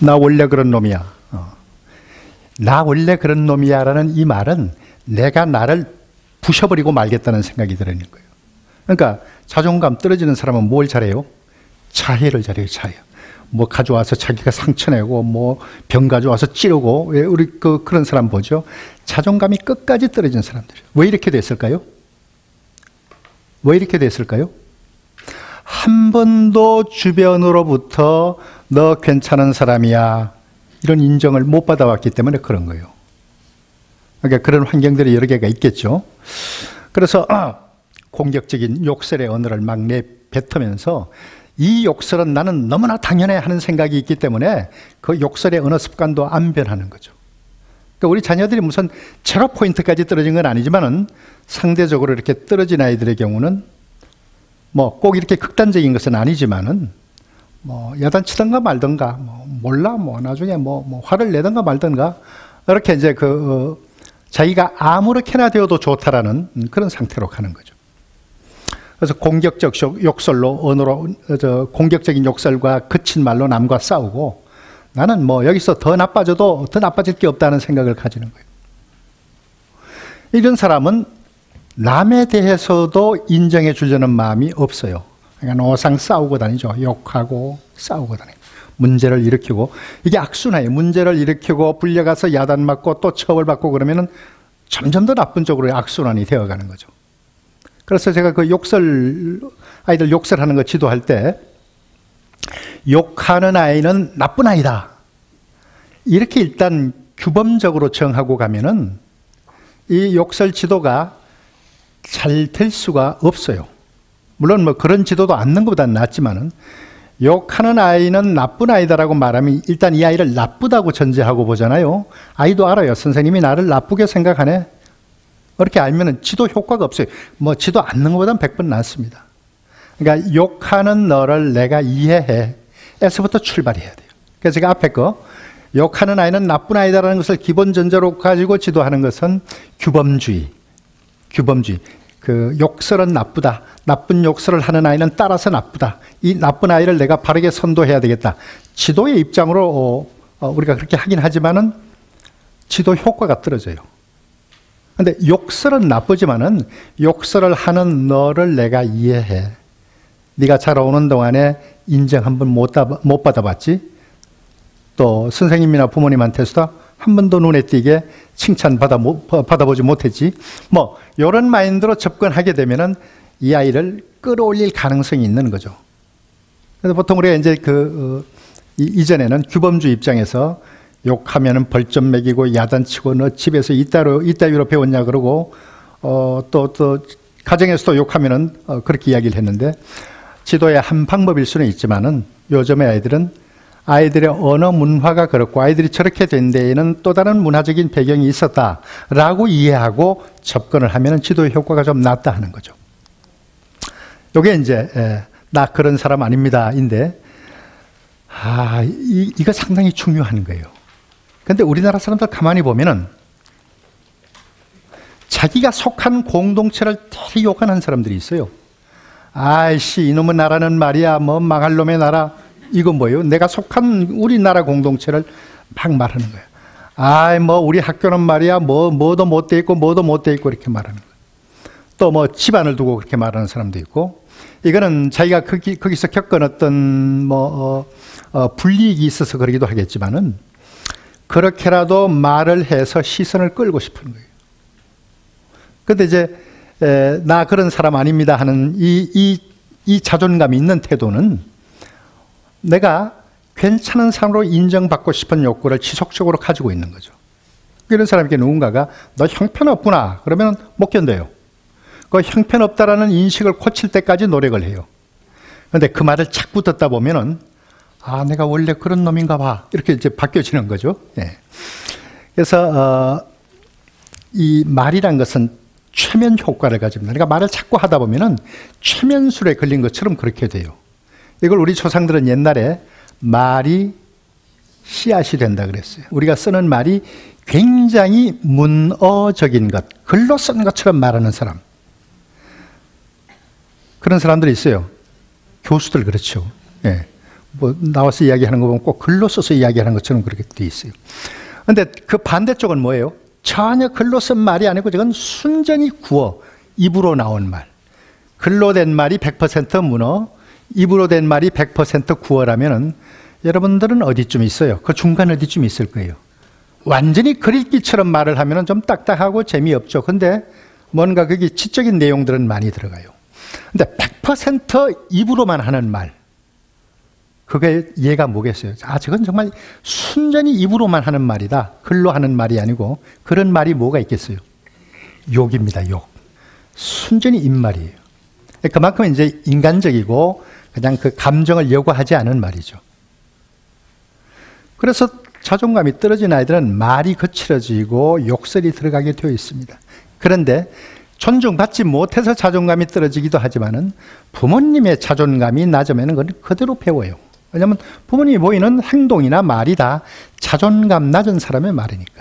나 원래 그런 놈이야. 나 원래 그런 놈이야 라는 이 말은 내가 나를 부셔버리고 말겠다는 생각이 들어있는 거예요. 그러니까 자존감 떨어지는 사람은 뭘 잘해요? 자해를 잘해요. 자해. 뭐 가져와서 자기가 상처내고 뭐 병 가져와서 찌르고. 왜 우리 그런 사람 보죠? 자존감이 끝까지 떨어진 사람들. 왜 이렇게 됐을까요? 왜 이렇게 됐을까요? 한 번도 주변으로부터 너 괜찮은 사람이야 이런 인정을 못 받아왔기 때문에 그런 거예요. 그러니까 그런 환경들이 여러 개가 있겠죠. 그래서 공격적인 욕설의 언어를 막 내뱉으면서 이 욕설은 나는 너무나 당연해 하는 생각이 있기 때문에 그 욕설의 언어 습관도 안 변하는 거죠. 그러니까 우리 자녀들이 무슨 제로 포인트까지 떨어진 건 아니지만은 상대적으로 이렇게 떨어진 아이들의 경우는 뭐 꼭 이렇게 극단적인 것은 아니지만은 뭐 야단치던가 말던가 뭐 몰라 뭐 나중에 뭐 화를 내던가 말던가 이렇게 이제 자기가 아무렇게나 되어도 좋다라는 그런 상태로 가는 거죠. 그래서 공격적 욕설로 언어로 공격적인 욕설과 거친 말로 남과 싸우고 나는 뭐 여기서 더 나빠져도 더 나빠질 게 없다는 생각을 가지는 거예요. 이런 사람은 남에 대해서도 인정해 주려는 마음이 없어요. 그러니까 노상 싸우고 다니죠. 욕하고 싸우고 다니고 문제를 일으키고 이게 악순환이에요. 문제를 일으키고 불려가서 야단맞고 또 처벌받고 그러면은 점점 더 나쁜 쪽으로 악순환이 되어가는 거죠. 그래서 제가 그 아이들 욕설하는 거 지도할 때 욕하는 아이는 나쁜 아이다 이렇게 일단 규범적으로 정하고 가면은 이 욕설 지도가 잘 될 수가 없어요. 물론 뭐 그런 지도도 않는 것보다는 낫지만은 욕하는 아이는 나쁜 아이다라고 말하면 일단 이 아이를 나쁘다고 전제하고 보잖아요. 아이도 알아요. 선생님이 나를 나쁘게 생각하네. 그렇게 알면은 지도 효과가 없어요. 뭐 지도 않는 것보다는 100번 낫습니다. 그러니까 욕하는 너를 내가 이해해. 에서부터 출발해야 돼요. 그래서 제가 앞에 욕하는 아이는 나쁜 아이다라는 것을 기본 전제로 가지고 지도하는 것은 규범주의. 그 욕설은 나쁘다. 나쁜 욕설을 하는 아이는 따라서 나쁘다. 이 나쁜 아이를 내가 바르게 선도해야 되겠다. 지도의 입장으로 우리가 그렇게 하긴 하지만은 지도 효과가 떨어져요. 근데 욕설은 나쁘지만은 욕설을 하는 너를 내가 이해해. 네가 자라오는 동안에 인정 한 번 못 받아봤지? 또 선생님이나 부모님한테서도 한 번도 눈에 띄게 칭찬 받아보지 못했지? 뭐 이런 마인드로 접근하게 되면은 이 아이를 끌어올릴 가능성이 있는 거죠. 그래서 보통 우리가 이제 이전에는 규범주의 입장에서 욕하면은 벌점 매기고 야단치고 너 집에서 이따위로 배웠냐 그러고 또 가정에서도 욕하면은 그렇게 이야기를 했는데 지도의 한 방법일 수는 있지만은 요즘의 아이들의 언어 문화가 그렇고 아이들이 저렇게 된 데에는 또 다른 문화적인 배경이 있었다라고 이해하고 접근을 하면은 지도의 효과가 좀 낫다 하는 거죠. 요게 이제 나 그런 사람 아닙니다인데 이거 상당히 중요한 거예요. 근데 우리나라 사람들 가만히 보면은 자기가 속한 공동체를 되게 욕하는 사람들이 있어요. 아이씨 이놈의 나라는 말이야 뭐 망할 놈의 나라. 이건 뭐예요? 내가 속한 우리나라 공동체를 막 말하는 거예요. 아이 뭐 우리 학교는 말이야 뭐도 못 돼 있고 뭐도 못 돼 있고 이렇게 말하는 거예요. 또 뭐 집안을 두고 그렇게 말하는 사람도 있고 이거는 자기가 거기서 겪은 어떤 불이익이 있어서 그러기도 하겠지만은 그렇게라도 말을 해서 시선을 끌고 싶은 거예요. 근데 이제 나 그런 사람 아닙니다 하는 이 자존감이 있는 태도는 내가 괜찮은 사람으로 인정받고 싶은 욕구를 지속적으로 가지고 있는 거죠. 이런 사람에게 누군가가 너 형편없구나 그러면 못 견뎌요. 그 형편없다라는 인식을 고칠 때까지 노력을 해요. 그런데 그 말을 자꾸 듣다 보면은 내가 원래 그런 놈인가 봐 이렇게 이제 바뀌어지는 거죠. 예. 그래서 이 말이란 것은 최면 효과를 가집니다. 그러니까 말을 자꾸 하다 보면은 최면술에 걸린 것처럼 그렇게 돼요. 이걸 우리 조상들은 옛날에 말이 씨앗이 된다 그랬어요. 우리가 쓰는 말이 굉장히 문어적인 것, 글로 쓰는 것처럼 말하는 사람. 그런 사람들이 있어요. 교수들 그렇죠. 예. 뭐 나와서 이야기하는 거 보면 꼭 글로 써서 이야기하는 것처럼 그렇게 돼 있어요. 근데 그 반대쪽은 뭐예요? 전혀 글로 쓴 말이 아니고 저건 순전히 구어, 입으로 나온 말. 글로 된 말이 100% 문어, 입으로 된 말이 100% 구어라면은 여러분들은 어디쯤 있어요? 그 중간 어디쯤 있을 거예요. 완전히 글읽기처럼 말을 하면은 좀 딱딱하고 재미없죠. 근데 뭔가 거기 지적인 내용들은 많이 들어가요. 근데 100% 입으로만 하는 말. 그게 얘가 뭐겠어요? 아, 저건 정말 순전히 입으로만 하는 말이다. 글로 하는 말이 아니고 그런 말이 뭐가 있겠어요? 욕입니다, 욕. 순전히 입말이에요. 그만큼 이제 인간적이고 그냥 그 감정을 요구하지 않은 말이죠. 그래서 자존감이 떨어진 아이들은 말이 거칠어지고 욕설이 들어가게 되어 있습니다. 그런데 존중받지 못해서 자존감이 떨어지기도 하지만은 부모님의 자존감이 낮으면 그건 그대로 배워요. 왜냐하면 부모님이 보이는 행동이나 말이 다 자존감 낮은 사람의 말이니까.